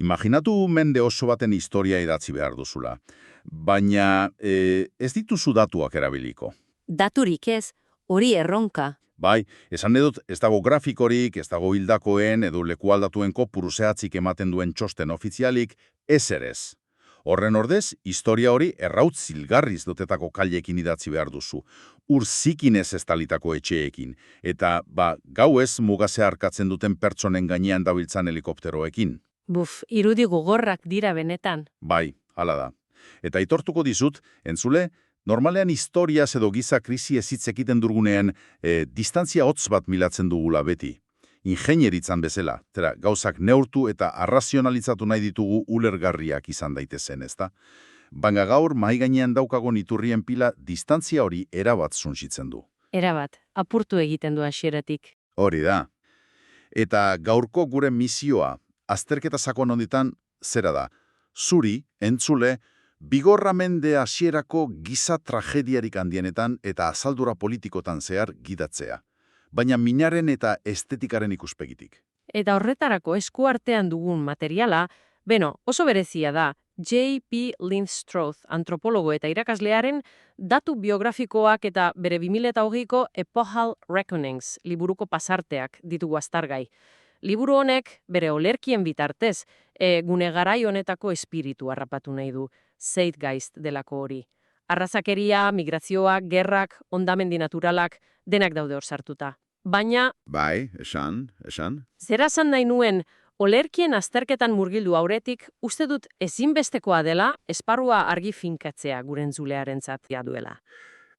Imaginatu mende oso baten historia idatzi behar duzula. Baina ez dituzu datuak erabiliko. Daturik ez, hori erronka. Bai, esan edut, ez dago grafikorik, ez dago hildakoen edo lekualdatuen kopuru zehatzik ematen duen txosten ofizialik, ez. Horren ordez, historia hori erraut zilgarriz dotetako kailekin idatzi behar duzu. Ur zikinez ez talitako etxeekin. Eta, gauez mugazea harkatzen duten pertsonen gainean dabiltzan helikopteroekin. Buf, irudi gogorrak dira benetan. Bai, hala da. Eta aitortuko dizut, entzule, normalean historiaz edo giza krisi ezitz ekiten dugunean distantzia hotz bat milatzen dugula beti. Ingenieritzan bezala, gauzak neurtu eta arrazionalizatu nahi ditugu ulergarriak izan daitezen, ezta? Baina gaur mahai gainean daukagon iturrien pila distantzia hori erabat suntsitzen du. Erabat, apurtu egiten du hasieratik. Hori da. Eta gaurko gure misioa, azterketa sakon honditan, zera da, zuri, entzule, bigorra mende hasierako giza tragediarik handienetan eta azaldura politikotan zehar gidatzea. Baina minaren eta estetikaren ikuspegitik. Eta horretarako eskuartean dugun materiala, oso berezia da, J.P. Lindstroth, antropologo eta irakaslearen datu biografikoak eta bere 2008ko Epochal Reckonings, liburuko pasarteak ditugu aztargai. Liburu honek, bere olerkien bitartez, gune garai honetako espiritu harrapatu nahi du, zeitgeist delako hori. Arrazakeria, migrazioak, gerrak, hondamendi naturalak, denak daude hor sartuta. Baina... Bai, esan. Zera esan nahi nuen, olerkien azterketan murgildu aurretik, uste dut ezinbestekoa dela, esparrua argi finkatzea gure entzulearentzat duela.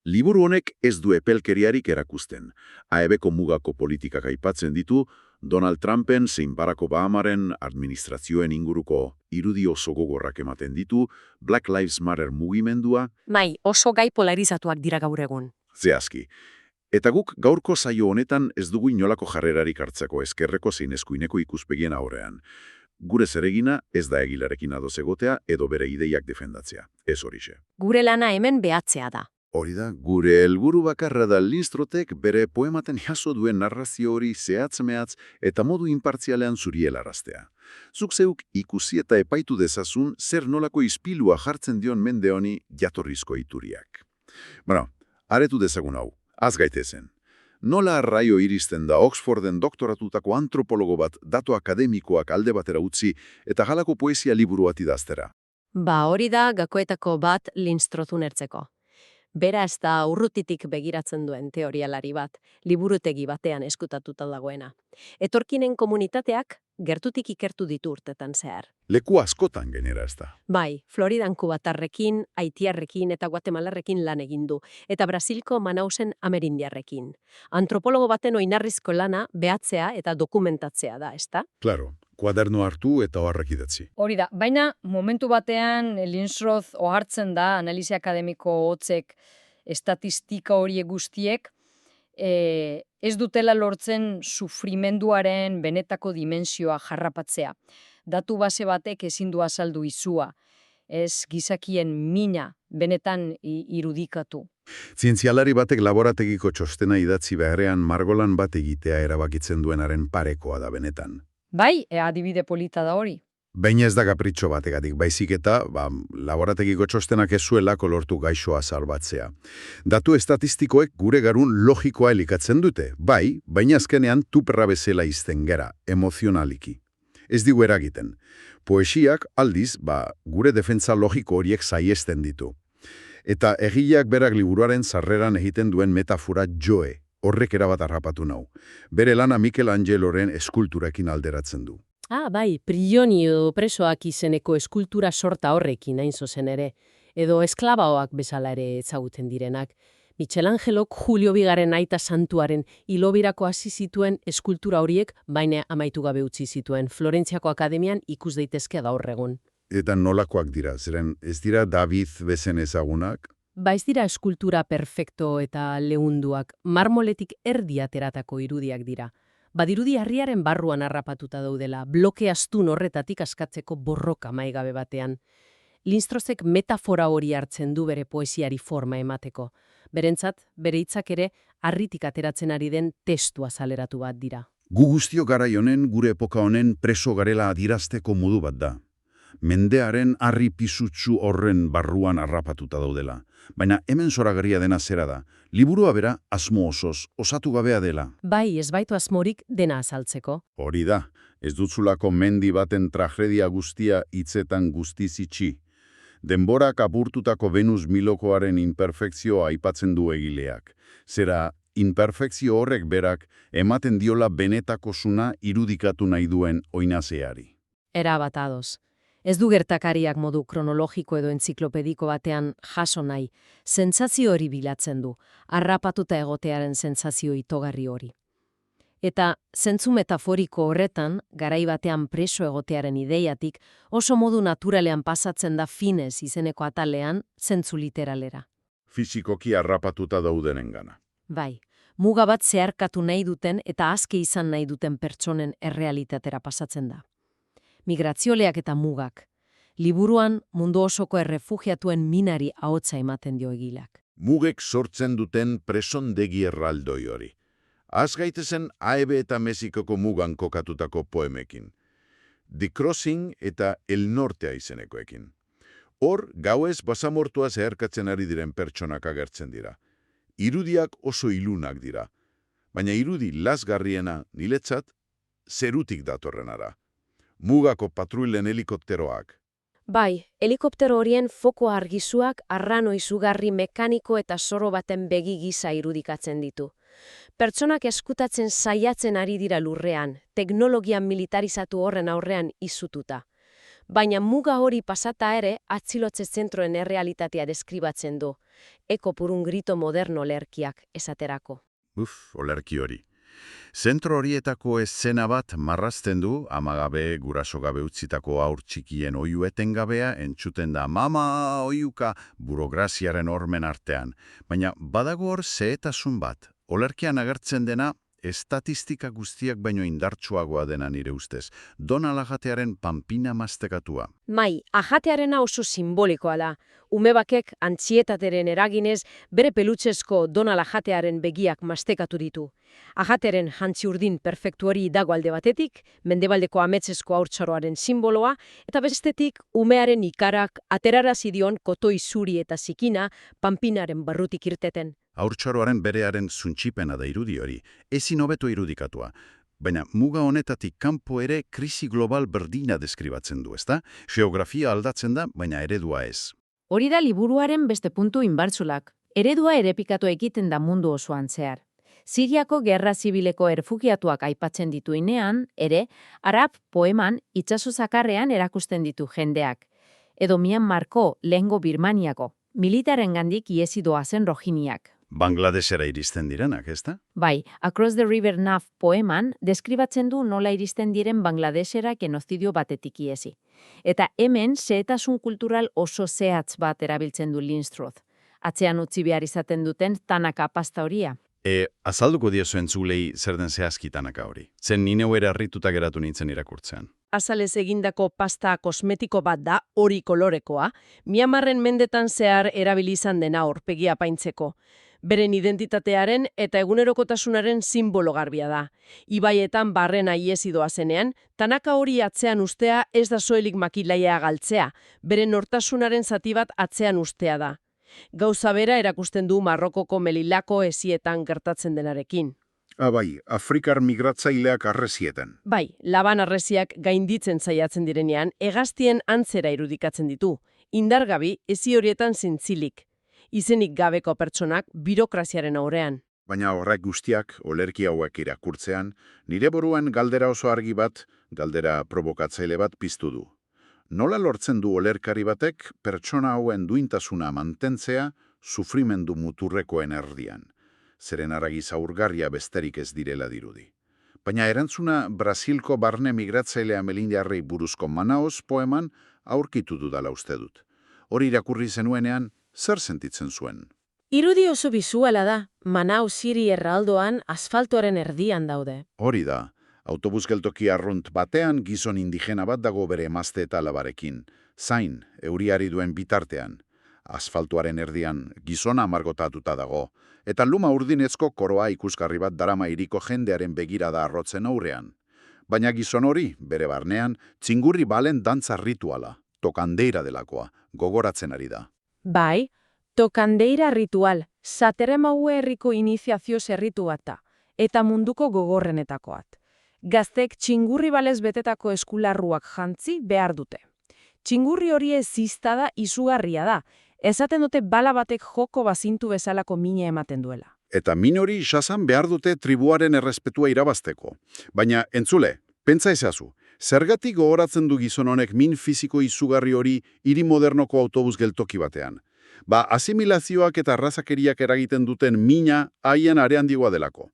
Liburu honek ez du epelkeriarik erakusten. AEB-ko mugako politikak aipatzen ditu, Donald Trumpen zein Barack Obamaren administrazioen inguruko irudi oso gogorrak ematen ditu, Black Lives Matter mugimendua... Mai, oso gai polarizatuak dira gaur egun. Zehazki. Eta guk gaurko saio honetan ez dugu inolako jarrerarik hartzeko ezkerreko zein eskuineko ikuspegien aurrean. Gure zeregina ez da egilarekin ados egotea edo bere ideiak defendatzea. Ez horixe. Gure lana hemen behatzea da. Hori da, gure helburu bakarra da Lindstrothek bere poematen jaso duen narrazio hori zehatz-mehatz eta modu inpartzialean zuri helaraztea. Zuk zeuk ikusi eta epaitu dezazun zer nolako ispilua jartzen dion mende honi jatorrizko ituriak. Aretu dezagun hau, az gaitezen. Nola arraio iristen da Oxforden doktoratutako antropologo bat datu akademikoak alde batera utzi eta halako poesia liburu bat idaztera? Hori da gakoetako bat Lindstroth unertzeko. Bera ez da urrutitik begiratzen duen teorialari bat, liburutegi batean eskutatuta dagoena. Etorkinen komunitateak gertutik ikertu ditu urtetan zehar. Leku askotan gainera ez da. Bai, Floridan kubatarrekin, Haitiarrekin eta Guatemalarrekin lan egin du, eta Brasilko Manausen amerindiarrekin. Antropologo baten oinarrizko lana behatzea eta dokumentatzea da, ezta? Claro, kuaderno hartu eta oharrak idatzi. Hori da, baina momentu batean Lindstroth ohartzen da analisi akademiko hotzek estatistika horiek guztiek ez dutela lortzen sufrimenduaren benetako dimensioa jarrapatzea. Datu base batek ezin du azaldu izua, ez gizakien mina benetan irudikatu. Zientzialari batek laborategiko txostena idatzi beharrean margolan bat egitea erabakitzen duenaren parekoa da benetan. Bai, adibide polita da hori. Baina ez da kapritxo bategatik, baizik eta laborategiko txostenak ez zuelako lortu gaixoa salbatzea. Datu estatistikoek gure garun logikoa elikatzen dute, bai, baina azkenean tuperra bezala izten gera, emozionaliki. Ez digu eragiten. Poesiak aldiz, gure defentsa logiko horiek saiesten ditu. Eta egileak berak liburuaren sarreran egiten duen metafora joe, horrek erabat harrapatu nau. Bere lana Michelangeloren eskulturakin alderatzen du. Bai, Prioni edo presoak izeneko eskultura sorta horrekin hain zozen ere, edo esklabaoak bezala ere ezagutzen direnak. Michelangelok Julio Bigaren aita santuaren hilobirako hasi zituen eskultura horiek, baina amaitu gabe utzi zituen Florentziako Akademian ikus daitezke gaur egun. Eta nolakoak dira, zeren ez dira David bezen ezagunak? Ez dira eskultura perfekto eta leunduak, marmoletik erdi ateratako irudiak dira. Badirudi harriaren barruan harrapatuta daudela, bloke astun horretatik askatzeko borroka maigabe batean. Lindstrothek metafora hori hartzen du bere poesiari forma emateko. Berentzat, bere hitzak ere harritik ateratzen ari den testu azaleratu bat dira. Gu guztio garai honen, gure epoka honen preso garela adirazteko modu bat da. Mendearen harri pisutsu horren barruan harrapatuta daudela. Baina hemen zoragarria dena zera da. Liburua bera asmo osoz, osatu gabea dela. Bai, ez baitu asmorik dena azaltzeko. Hori da, ez dutzulako mendi baten tragedia guztia hitzetan guztiz itxi. Denborak apurtutako Venus Milokoaren imperfekzioa aipatzen du egileak. Zera, imperfekzio horrek berak ematen diola benetakosuna irudikatu nahi duen oinazeari. Erabat ados. Ez du gertakariak modu kronologiko edo entziklopediko batean jaso nahi, sentsazio hori bilatzen du, harrapatuta egotearen sentsazio itogarri hori. Eta zentzu metaforiko horretan, garai batean preso egotearen ideiatik, oso modu naturalean pasatzen da finez izeneko atalean, zentzu literalera. Fisikoki harrapatuta daudenengana. Bai, muga bat zeharkatu nahi duten eta aske izan nahi duten pertsonen errealitatera pasatzen da. Migrazioleak eta mugak. Liburuan mundu osoko errefugiatuen minari ahotsa ematen dio egilak. Mugek sortzen duten presondegi erraldoi hori. Az gaitezen Aebe eta Mexikoko mugan kokatutako poemekin. The Crossing eta El Nortea izenekoekin. Hor, gauez basamortua zeharkatzen ari diren pertsonak agertzen dira. Irudiak oso ilunak dira. Baina irudi lazgarriena niretzat zerutik datorrenara. Mugako patruilen helikopteroak. Bai, helikoptero horien foko argizuak arrano izugarri mekaniko eta zoro baten begi gisa irudikatzen ditu. Pertsonak eskutatzen saiatzen ari dira lurrean, teknologia militarizatu horren aurrean izututa. Baina muga hori pasata ere atzilotze zentroen errealitatea deskribatzen du. Eko purun grito moderno lerkiak esaterako. Olerki hori. Zentro horietako eszena bat marrazten du, amagabe guraso gabe utzitako haur txikien oihu etengabea entzuten da mama oihuka burokraziaren hormen artean. Baina badago hor zehetasun bat, olerkian agertzen dena estatistika guztiak baino indartsuagoa dena nire ustez. Donald ajatearen panpina mastekatua. Mai, ajatearena oso simbolikoa da. Umebakek antzietateren eraginez bere pelutxezko Donald ajatearen begiak mastekatu ditu. Ajateren jantzi urdin perfektu hori dago alde batetik, mendebaldeko ametsesko haurtzaroaren simboloa, eta bestetik umearen ikarak aterarazi dion kotoi zuri eta zikina panpinaren barrutik irteten. Haurtzaroaren berearen zuntxipena da irudi hori, ezin hobeto irudikatua. Baina muga honetatik kanpo ere krisi global berdina deskribatzen du, ezta? Geografia aldatzen da, baina eredua ez. Hori da liburuaren beste puntu inbartzulak. Eredua errepikatu egiten da mundu osoan zehar. Siriako gerra zibileko errefugiatuak aipatzen dituinean, ere, Arab poeman itsaso zakarrean erakusten ditu jendeak. Edo Myanmarko lehengo Birmaniako, militarengandik iesi doazen Rohiniak. Bangladesera iristen direnak, ezta? Bai, Across the River Naf poeman deskribatzen du nola iristen diren Bangladesera genozidio batetik iesi. Eta hemen zehetasun kultural oso zehatz bat erabiltzen du Lindstroth. Atzean utzi behar izaten duten Tanaka pasta horia. Azalduko diozu entzulei zer den zehazki Tanaka hori. Zen ni neu ere harrituta geratu nintzen irakurtzean. Azalez egindako pasta kosmetiko bat da, hori kolorekoa, Myanmarren mendetan zehar erabili izan dena aurpegia apaintzeko. Beren identitatearen eta egunerokotasunaren simbolo garbia da. Ibaietan barrena iesi doazenean, Tanaka hori atzean ustea ez da soilik makilaia galtzea, beren nortasunaren zati bat atzean ustea da. Gauza bera erakusten du Marrokoko Melilako esietan gertatzen denarekin. Bai, Afrikar migratzaileak arrezietan. Bai, laban arreziak gainditzen saiatzen direnean, hegaztien antzera irudikatzen ditu. Indargabi, ezi horietan zintzilik. Izenik gabeko pertsonak birokraziaren aurrean. Baina horrek guztiak, olerki hauek irakurtzean, nire buruan galdera oso argi bat, galdera provokatzaile bat piztu du. Nola lortzen du olerkari batek pertsona hauen duintasuna mantentzea sufrimendu muturrekoen erdian? Zeren aragi zaurgarria besterik ez direla dirudi. Baina erantzuna Brasilko barne migratzailea Melindarrei buruzko Manaus poeman aurkitu dudala uste dut. Hori irakurri zenuenean, zer sentitzen zuen? Irudi oso bizuala da, Manaus hiri erraldoan asfaltoaren erdian daude. Hori da, autobus geltoki arrunt batean gizon indigena bat dago bere emazte eta alabarekin, zain, euriari duen bitartean. Asfaltuaren erdian gizona margotatuta dago, eta luma urdinezko koroa ikusgarri bat darama hiriko jendearen begirada arrotzen aurrean. Baina gizon hori, bere barnean, txingurri balen dantza rituala, tokandeira delakoa, gogoratzen ari da. Bai, tokandeira ritual, Sateremaue herriko iniziazio zerritu bat da, eta munduko gogorrenetakoat. Gaztek txingurri balez betetako eskularruak jantzi behar dute. Txingurri hori ez ziztada izugarria da, esaten dute bala batek joko bazintu bezalako mina ematen duela. Eta min hori jasan behar dute tribuaren errespetua irabazteko. Baina, entzule, pentsa ezazu, zergatik gogoratzen du gizon honek min fisiko izugarri hori hiri modernoko autobus geltoki batean? Asimilazioak eta arrazakeriak eragiten duten mina haien areandigoa delako.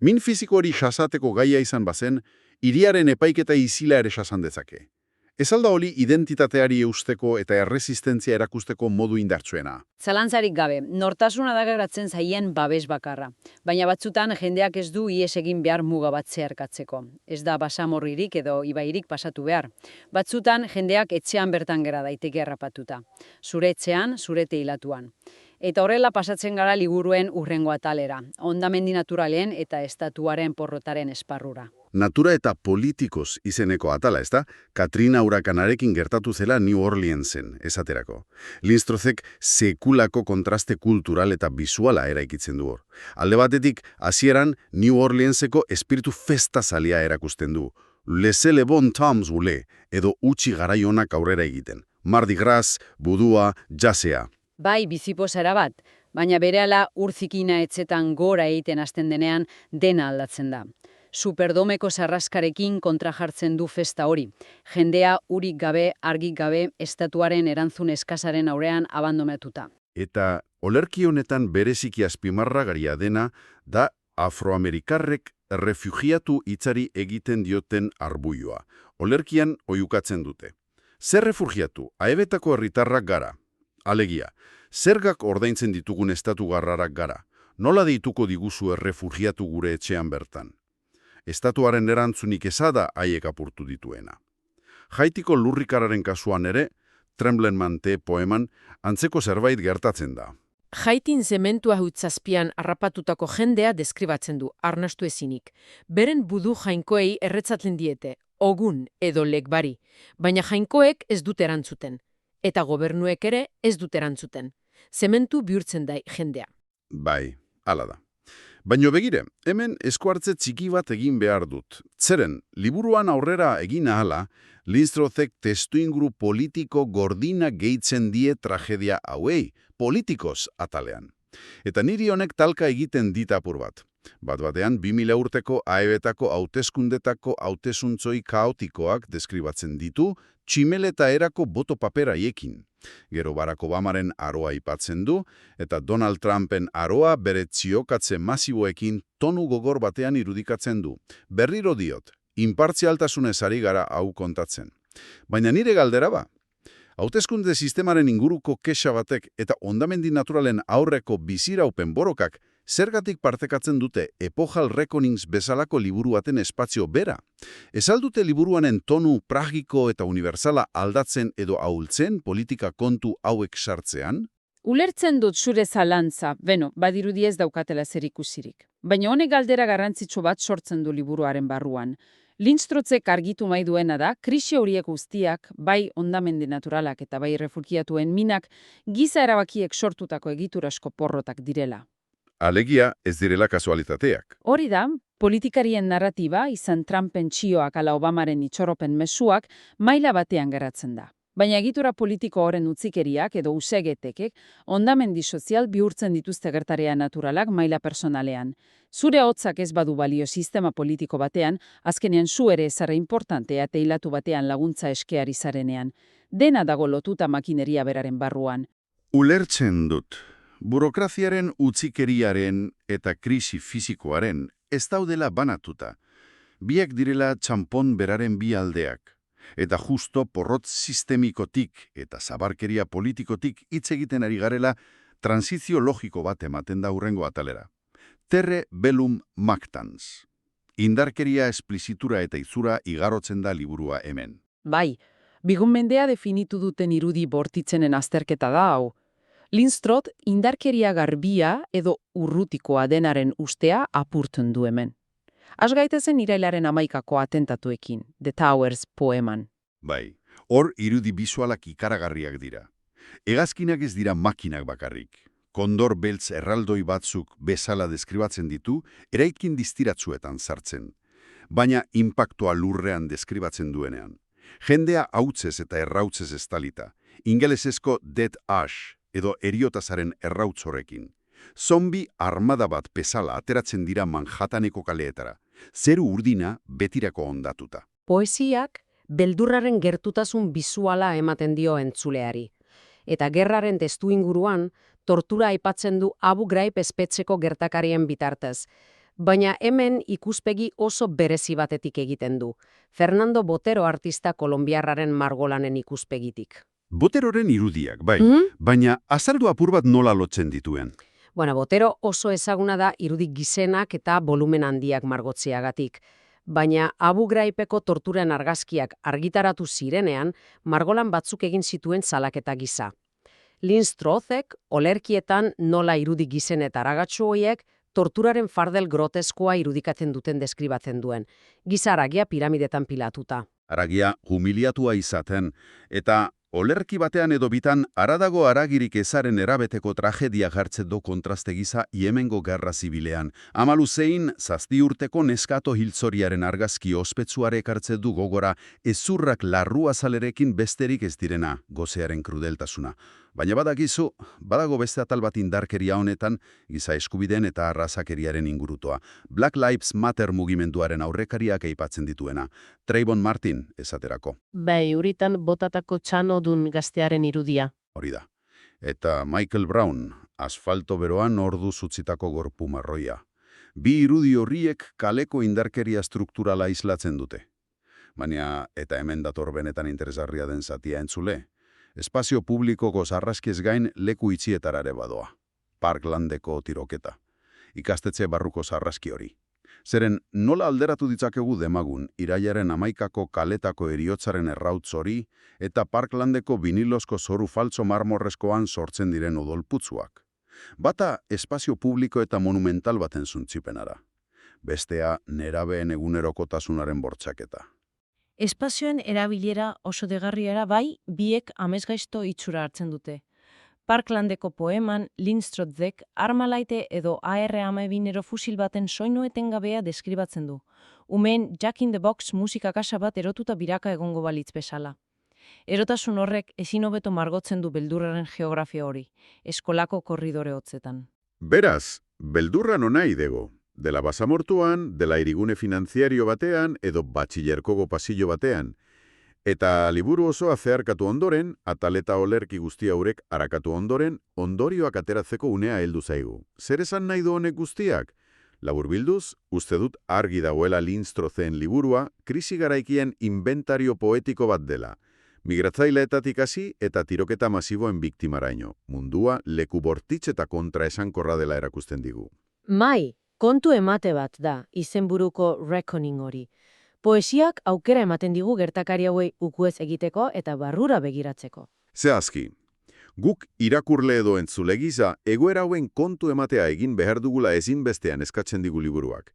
Min fisiko hori jasateko gaia izan bazen, hiriaren epaiketa izila ere jasan dezake. Ez alda hori identitateari eusteko eta erresistentzia erakusteko modu indartsuena. Zalantzarik gabe, nortasuna da geratzen zaien babes bakarra. Baina batzutan jendeak ez du ihes egin behar muga bat zeharkatzeko. Ez da basamorririk edo ibairik pasatu behar. Batzutan jendeak etxean bertan gera daiteke harrapatuta. Zure etxean, zure teilatuan. Eta horrela pasatzen gara liburuen hurrengo atalera, hondamendi naturalen eta estatuaren porrotaren esparrura. Natura eta politikoz izeneko atala, ezta? Katrina hurakanarekin gertatu zela New Orleansen, esaterako. Linstrozek sekulako kontraste kultural eta bisuala eraikitzen du hor. Alde batetik, hasieran New Orleanseko espiritu festazalia erakusten du. Laissez les bons temps rouler, edo utzi garaionak aurrera egiten. Mardi Gras, budua, jazzea. Bai, bizipozara bat, baina berehala urzikina etzetan gora egiten hasten denean dena aldatzen da. Superdomeko sarraskarekin kontra jartzen du festa hori. Jendea urik gabe, argik gabe, estatuaren erantzun eskasaren aurrean abandonatuta. Eta olerki honetan bereziki azpimarragarria dena da afroamerikarrek refugiatu hitzari egiten dioten arbuioa. Olerkian oihukatzen dute. Zer refugiatu? Aebetako herritarrak gara. Alegia, zergak ordaintzen ditugun estatu garrarak gara. Nola deituko diguzu errefugiatu gure etxean bertan? Estatuaren erantzunik ezada haiek apurtu dituena. Haitiko lurrikararen kasuan ere, Tremblement poeman, antzeko zerbait gertatzen da. Haitin zementua hutzazpian harrapatutako jendea deskribatzen du, arnastu ezinik. Beren budu jainkoei erretzatzen diete, ogun edo lekbari, baina jainkoek ez dute erantzuten. Eta gobernuek ere ez dut erantzuten. Zementu bihurtzen da jendea. Bai, hala da. Baina begire, hemen eskuartze txiki bat egin behar dut. Zeren, liburuan aurrera egin ahala, Linstrozek testuinguru politiko gordina gehitzen die tragedia hauei, politikoz atalean. Eta niri honek talka egiten dit apur bat. Bat-batean, 2000 urteko aebetako hauteskundetako hautezuntzoi kaotikoak deskribatzen ditu, tximeleta erako boto paperaiekin. Gero Barack Obamaren aroa aipatzen du, eta Donald Trumpen aroa bere txiokatze masiboekin tonu gogor batean irudikatzen du. Berriro diot, inpartzialtasunez ari gara hau kontatzen. Baina nire galdera ba, hauteskunde sistemaren inguruko kexa batek eta hondamendi naturalen aurreko biziraupen borokak zergatik partekatzen dute Epochal Reckonings bezalako liburu baten espazio bera? Ez aldute liburuanen tonu pragiko eta universala aldatzen edo ahultzen politika kontu hauek sartzean? Ulertzen dut zure zalantza, badirudi ez daukatela zerikusirik. Baina honek galdera garrantzitsu bat sortzen du liburuaren barruan. Linstrozek argitu nahi duena da, krisi horiek guztiak, bai hondamendi naturalak eta bai refugiatuen minak, giza erabakiek sortutako egiturasko porrotak direla. Alegia ez direla kasualitateak. Hori da, politikarien narratiba, izan Trumpen txioak ala Obamaren itxoropen mezuak, maila batean geratzen da. Baina egitura politiko horren utzikeriak edo usegetekek hondamendi sozial bihurtzen dituzte gertarea naturalak maila personalean. Zure hotzak ez badu balio sistema politiko batean, azkenean zu ere ezarra importantea teilatu batean laguntza eskeari zarenean. Dena dago lotuta makineria beraren barruan. Ulertzen dut. Burokraziaren utzikeriaren eta krisi fisikoaren ez daudela banatuta. Biak direla txanpon beraren bi aldeak. Eta justo porrot sistemikotik eta zabarkeria politikotik hitz egiten ari garela transizio logiko bat ematen da hurrengo atalera. Terre bellum mactans. Indarkeria esplizitura eta izura igarotzen da liburua hemen. Bai, bigun mendea definitu duten irudi bortitzenen azterketa da hau. Linstrot indarkeria garbia edo urrutikoa denaren ustea apurtzen du hemen. Has gaitezen irailaren 11ko atentatuekin, The Towers poeman. Bai, hor irudi bisualak ikaragarriak dira. Hegazkinak ez dira makinak bakarrik. Kondor beltz erraldoi batzuk bezala deskribatzen ditu, eraikin distiratsuetan sartzen. Baina inpaktua lurrean deskribatzen duenean. Jendea hautzez eta errautzez estalita. Ingelesezko dead ash edo eriotazaren errautz horrekin. Zombi armada bat bezala ateratzen dira Manhattaneko kaleetara. Zeru urdina betirako ondatuta. Poesiak beldurraren gertutasun bisuala ematen dio entzuleari. Eta gerraren testuinguruan tortura aipatzen du Abu Ghraib espetxeko gertakarien bitartez. Baina hemen ikuspegi oso berezi batetik egiten du. Fernando Botero artista kolonbiarraren margolanen ikuspegitik. Boteroren irudiak, bai, baina azaldu apur bat nola lotzen dituen. Bueno, Botero oso ezaguna da irudi gizenak eta volumen handiak margotzeagatik. Baina Abu Ghraibeko torturen argazkiak argitaratu zirenean, margolan batzuk egin zituen salaketa gisa. Linstrozek olerkietan nola irudi gizen eta aragatsu horiek torturaren fardel groteskoa irudikatzen duten deskribatzen duen. Giza haragia piramidetan pilatuta. Haragia humiliatua izaten, eta olerki batean edo bitan aradago haragirik ezaren erabeteko tragedia jartzen du kontraste gisa Yemengo gerra zibilean. Amaluzein, 7 urteko neskato hiltzoriaren argazki ospetsuare ekartzen du gogora ezurrak larru azalerekin besterik ez direna, gozearen krudeltasuna. Baina badakizu, badago beste atal bat indarkeria honetan, giza eskubideen eta arrazakeriaren ingurutoa. Black Lives Matter mugimenduaren aurrekariak aipatzen dituena. Trayvon Martin, esaterako. Bai, uritan botatako txanodun gaztearen irudia. Hori da. Eta Michael Brown, asfalto beroan orduz utzitako gorpu marroia. Bi irudi horriek kaleko indarkeria strukturala islatzen dute. Baina, eta hemen dator benetan interesgarria den zatia entzule, espazio publikoko sarraskiez gain leku itxietarare badoa. Parklandeko tiroketa. Ikastetxe barruko sarraski hori. Zeren nola alderatu ditzakegu demagun irailaren 11ko kaletako eriotzaren errautz hori eta Parklandeko vinilozko zoru faltso marmorrezkoan sortzen diren odolputzuak. Bata espazio publiko eta monumental baten zuntzipenara. Bestea nerabeen egunerokotasunaren bortxaketa. Espazioen erabilera oso degarriara bai, biek amesgaizto itxura hartzen dute. Parklandeko poeman Linstrozek armalaite edo AR-12 fusil baten soinu etengabea deskribatzen du. Umeen Jack in the Box musika kasa bat erotuta biraka egongo balitz bezala. Erotasun horrek ezin hobeto margotzen du beldurraren geografia hori, eskolako korridore hotzetan. Beraz, beldurra nona idego. Dela basamortuan, dela irigune finantziario batean edo batxillerkogo pasillo batean. Eta liburu osoa zeharkatu ondoren, ataleta olerki guzti haurek harakatu ondoren, ondorioak ateratzeko unea heldu zaigu. Zer esan nahi du honek guztiak? Laburbilduz, uste dut argi dagoela Linstrozeen liburua, krisi garaikien inventario poetiko bat dela. Migratzaileetatik hasi eta tiroketa masiboen biktimaraino. Mundua leku bortitz eta kontra esankorra dela erakusten digu. Mai, kontu emate bat da, izenburuko reckoning hori. Poesiak aukera ematen digu gertakari hauei ukuez egiteko eta barrura begiratzeko. Zehazki, guk irakurle edo entzule gisa egoera hauen kontu ematea egin behar dugula ezinbestean eskatzen digu liburuak.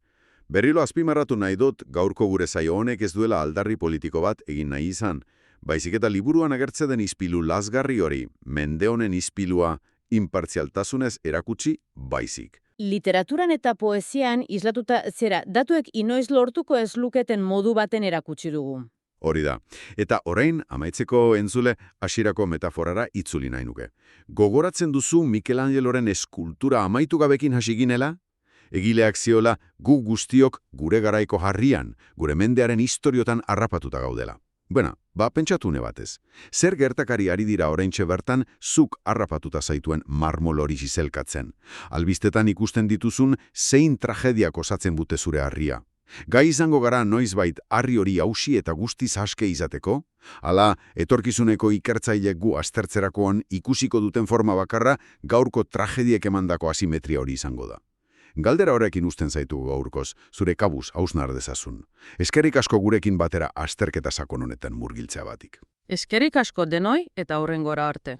Berriro azpimarratu nahi dut gaurko gure saio honek ez duela aldarri politiko bat egin nahi izan, baizik eta liburuan agertze den ispilu lazgarri hori, mende honen ispilua, inpartzialtasunez erakutsi baizik. Literaturan eta poesian islatuta zera, datuek inoiz lortuko ez luketen modu baten erakutsi dugu. Hori da. Eta orain, amaitzeko entzule, hasierako metaforara itzuli nahi nuke. Gogoratzen duzu Michelangeloren eskultura amaitu gabekin hasi ginela? Egileak ziola, gu guztiok gure garaiko harrian, gure mendearen historiotan harrapatuta gaudela. Bueno, pentsatune batez. Zer gertakari ari dira oraintxe bertan zuk harrapatuta zaituen marmol hori zizelkatzen. Albistetan ikusten dituzun zein tragediak osatzen bute zure harria. Gai izango gara noizbait harri hori hausi eta guztiz aske izateko? Hala, etorkizuneko ikertzaileek gu aztertzerakoan ikusiko duten forma bakarra gaurko tragediek emandako asimetria hori izango da. Galdera horrekin uzten zaitu gaurkoz, zure kabuz hausnar dezazun. Eskerrik asko gurekin batera azterketa sakon honetan murgiltzea batik. Eskerrik asko denoi eta hurrengora arte.